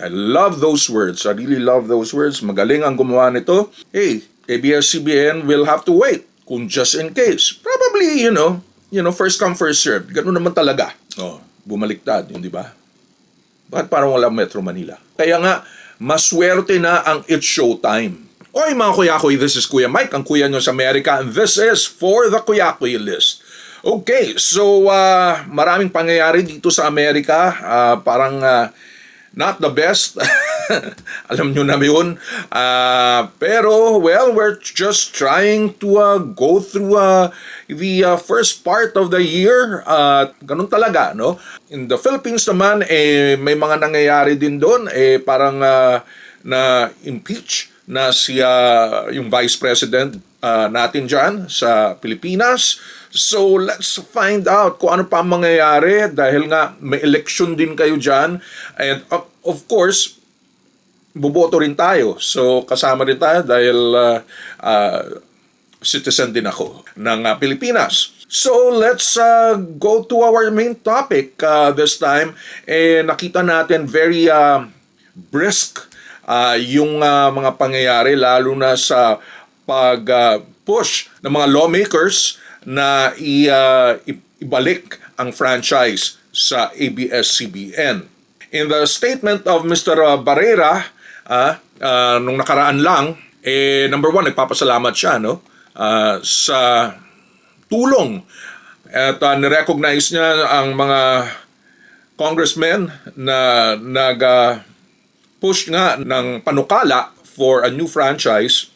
I love those words. I really love those words. Magaling ang gumawa nito. Hey, ABS-CBN will have to wait kung just in case. Probably, first come, first serve. Ganun naman talaga. Oh, bumaliktad, yun, di ba? Bakit parang walang Metro Manila? Kaya nga, maswerte na ang It's Showtime. Oy mga kuyakoy, this is Kuya Mike, ang kuya nyo sa Amerika, and this is For the Kuyakoy List. Okay, so maraming pangyayari dito sa Amerika. Parang not the best. Alam nyo na yun. Pero, well, we're just trying to go through the first part of the year. Ganun talaga, no? In the Philippines naman, may mga nangyayari din doon. Parang na-impeach na yung Vice President natin dyan sa Pilipinas. So, let's find out kung ano pa ang mangyayari dahil nga may election din kayo dyan. And of course, boboto rin tayo. So, kasama rin tayo dahil citizen din ako ng Pilipinas. So, let's go to our main topic this time. Nakita natin very brisk yung mga pangyayari lalo na sa pag-push ng mga lawmakers na ibalik ang franchise sa ABS-CBN. In the statement of Mr. Barrera, nung nakaraan lang, number one, nagpapasalamat siya sa tulong at nirecognize niya ang mga congressmen na nag-push nga ng panukala for a new franchise.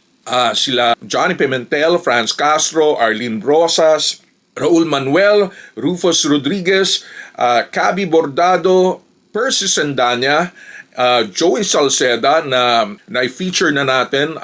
Sila Johnny Pimentel, Franz Castro, Arlene Rosas, Raul Manuel, Rufus Rodriguez, Cabi Bordado, Percy Sendanya, Joey Salceda na i-feature na natin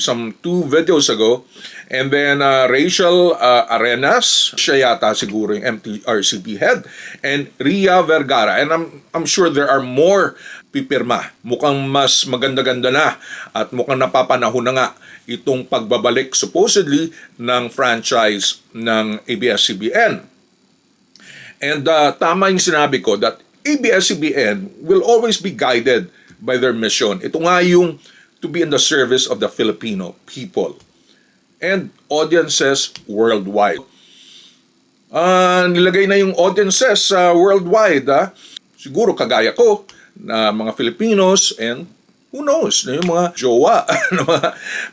some 2 videos ago, and then Rachel Arenas, siya yata siguro yung MTRCB head, and Ria Vergara, and I'm sure there are more pipirma. Mukhang mas maganda-ganda na at mukhang napapanahon na nga itong pagbabalik supposedly ng franchise ng ABS-CBN. And tama yung sinabi ko that ABS-CBN will always be guided by their mission. Ito nga yung to be in the service of the Filipino people and audiences worldwide. Nilagay na yung audiences worldwide. Siguro kagaya ko na mga Filipinos and who knows, na yung mga jowa,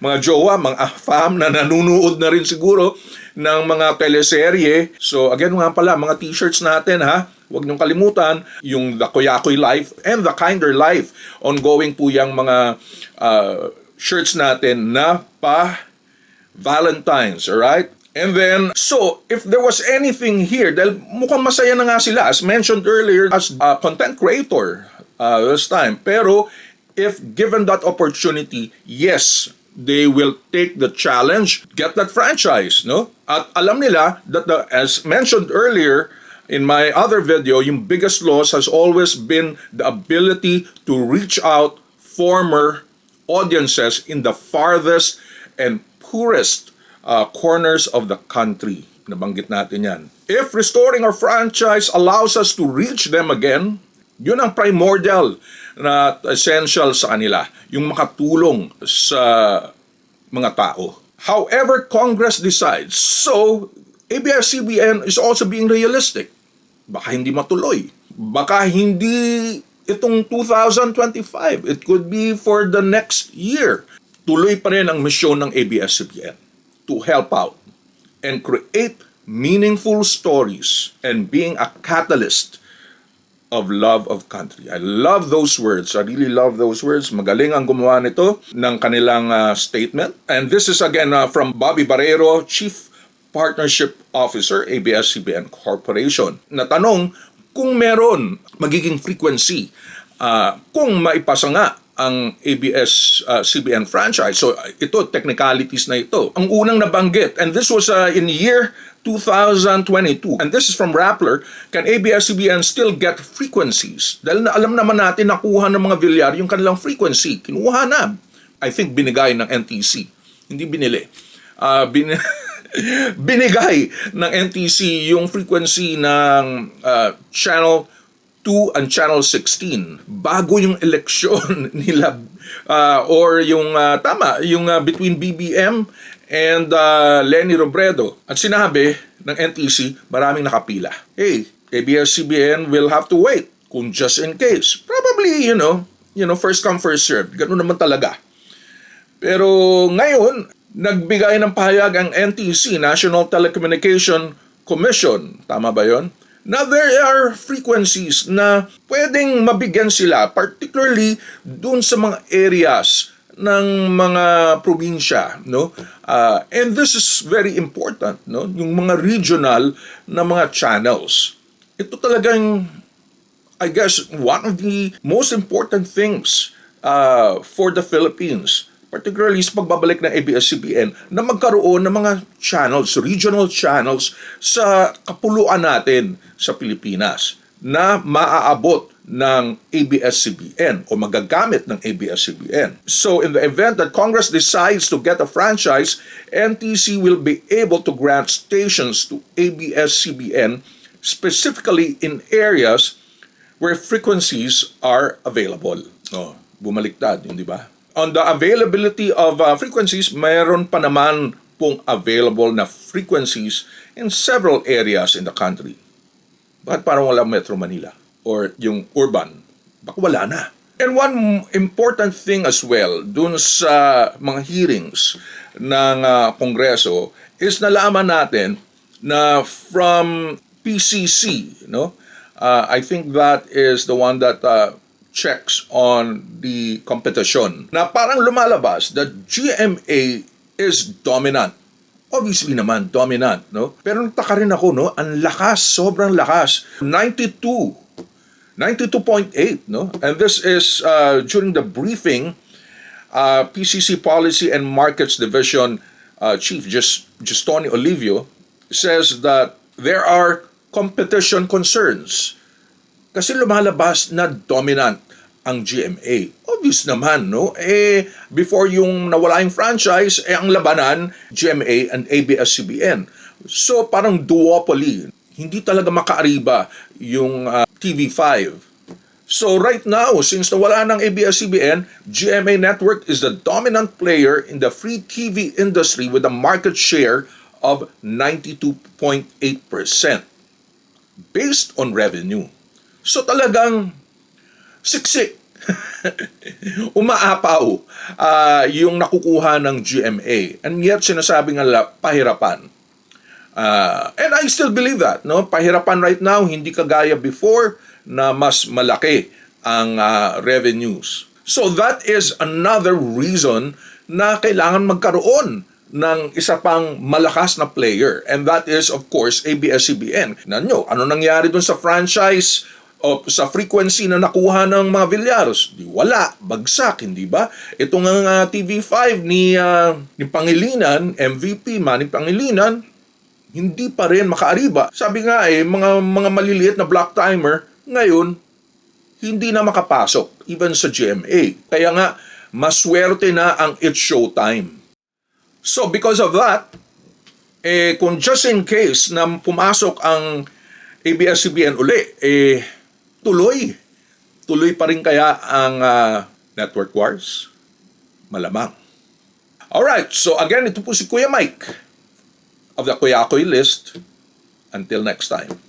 mga jowa, mga afam na nanunood na rin siguro ng mga teleserye. So again nga pala, mga t-shirts natin huwag niyong kalimutan yung The Kuyakoy Life and The Kinder Life. Ongoing po yung mga shirts natin na pa Valentine's, alright? And then, so, if there was anything here, dahil mukhang masaya na nga sila, as mentioned earlier, as a content creator this time. Pero, if given that opportunity, yes, they will take the challenge, get that franchise, no? At alam nila that, as mentioned earlier in my other video, yung biggest loss has always been the ability to reach out former audiences in the farthest and poorest corners of the country. Nabanggit natin yan. If restoring our franchise allows us to reach them again, yun ang primordial na essential sa kanila, yung makatulong sa mga tao. However Congress decides, so ABS-CBN is also being realistic. Baka hindi matuloy. Baka hindi itong 2025. It could be for the next year. Tuloy pa rin ang misyon ng ABS-CBN to help out and create meaningful stories and being a catalyst of love of country. I love those words. I really love those words. Magaling ang gumawa nito ng kanilang statement. And this is again from Bobby Barrero, Chief Partnership Officer, ABS-CBN Corporation. Natanong kung meron magiging frequency kung maipasa nga ang ABS-CBN franchise. So ito, technicalities na ito. Ang unang nabanggit, and this was in year 2022. And this is from Rappler, can ABS-CBN still get frequencies? Dahil na alam naman natin nakuha ng mga Villar yung kanilang frequency. Kinuha na. I think binigay ng NTC. Hindi binili. Binigay ng NTC yung frequency ng channel 2 and Channel 16 bago yung eleksyon nila or yung between BBM and Leni Robredo. At sinabi ng NTC, maraming nakapila. Hey, ABS-CBN will have to wait kung just in case. Probably, first come, first served. Ganun naman talaga. Pero ngayon, nagbigay ng pahayag ang NTC, National Telecommunication Commission. Tama ba yon? Na there are frequencies na pwedeng mabigyan sila, particularly dun sa mga areas ng mga probinsya, no? And this is very important, no? Yung mga regional na mga channels. Ito talagang, I guess, one of the most important things for the Philippines, particularly sa pagbabalik ng ABS-CBN, na magkaroon ng mga channels, regional channels sa kapuluan natin sa Pilipinas na maaabot ng ABS-CBN o magagamit ng ABS-CBN. So in the event that Congress decides to get a franchise, NTC will be able to grant stations to ABS-CBN specifically in areas where frequencies are available. Oh, bumaliktad, di ba? On the availability of frequencies, mayroon pa naman pong available na frequencies in several areas in the country. Bakit parang wala Metro Manila? Or yung urban? Baka wala na. And one important thing as well, dun sa mga hearings ng Kongreso, is nalaman natin na from PCC, no? I think that is the one that checks on the competition, na parang lumalabas that GMA is dominant. Obviously naman, dominant, no? Pero nagtaka rin ako, no? Ang lakas, sobrang lakas. 92.8, no? And this is during the briefing, PCC Policy and Markets Division Chief Justoni Olivio says that there are competition concerns. Kasi lumalabas na dominant ang GMA. Obvious naman, no? Before yung nawala yung franchise, ang labanan, GMA and ABS-CBN. So, parang duopoly. Hindi talaga makaariba yung TV5. So, right now, since nawala ng ABS-CBN, GMA Network is the dominant player in the free TV industry with a market share of 92.8% based on revenue. So talagang siksik. Umaapaw yung nakukuha ng GMA. And yet sinasabi nga pahirapan. And I still believe that, no? Pahirapan right now, hindi kagaya before na mas malaki ang revenues. So that is another reason na kailangan magkaroon ng isa pang malakas na player. And that is, of course, ABS-CBN. Nanyo, ano nangyari dun sa franchise o sa frequency na nakuha ng mga Villaros? Di wala, bagsak, hindi ba? Ito nga TV5 ni Pangilinan, MVP Manny Pangilinan, hindi pa rin makaariba. Sabi nga mga maliliit na block timer, ngayon, hindi na makapasok, even sa GMA. Kaya nga, maswerte na ang It's Showtime. So, because of that, kung just in case na pumasok ang ABS-CBN uli, tuloy pa rin kaya ang network wars? Malamang. Alright, so again, ito po si Kuya Mike of the Kuya Koy List. Until next time.